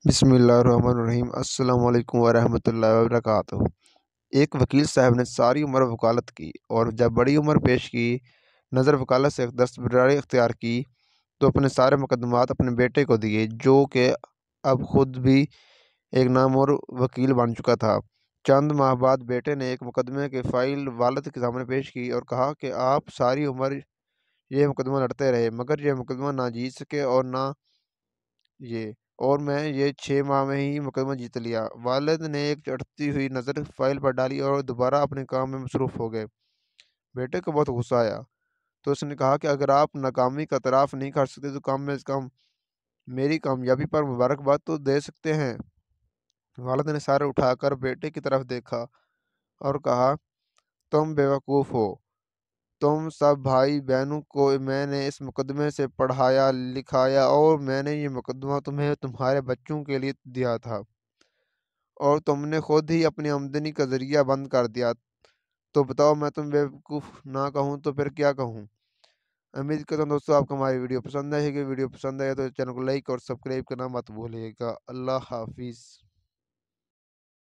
بسم اللہ الرحمن الرحیم۔ السلام علیکم ورحمۃ اللہ وبرکاتہ۔ ایک وکیل صاحب نے ساری عمر وکالت کی اور جب بڑی عمر پیش کی نظر وکالت سے دستبرداری اختیار کی تو اپنے سارے مقدمات اپنے بیٹے کو دیے، جو کہ اب خود بھی ایک نامور وکیل بن چکا تھا۔ چند ماہ بعد بیٹے نے ایک مقدمے کی فائل والد کے سامنے پیش کی اور کہا کہ آپ ساری عمر یہ مقدمہ لڑتے رہے، مگر یہ مقدمہ نہ جیت سکے اور میں یہ 6 ماہ میں ہی مقدمہ جیت لیا۔ والد نے ایک چڑھتی ہوئی نظر فائل پر ڈالی اور دوبارہ اپنے کام میں مصروف ہو گئے۔ بیٹے کو بہت غصہ آیا تو اس نے کہا کہ اگر آپ ناکامی کا اعتراف نہیں کر سکتے تو کم از کم میری کامیابی پر مبارکباد تو دے سکتے ہیں۔ والد نے سر اٹھا کر بیٹے کی طرف دیکھا اور کہا، تم بیوقوف ہو۔ تم سب بھائی بہنوں کو میں نے اس مقدمے سے پڑھایا لکھایا اور میں نے یہ مقدمہ تمہیں تمہارے بچوں کے لیے دیا تھا اور تم نے خود ہی اپنی آمدنی کا ذریعہ بند کر دیا، تو بتاؤ میں تم بیوقوف نہ کہوں تو پھر کیا کہوں؟ امید کرتا ہوں دوستوں آپ کو ہماری ویڈیو پسند آئے گی۔ ویڈیو پسند آئے تو چینل کو لائک اور سبسکرائب کرنا مت بھولیے گا۔ اللہ حافظ۔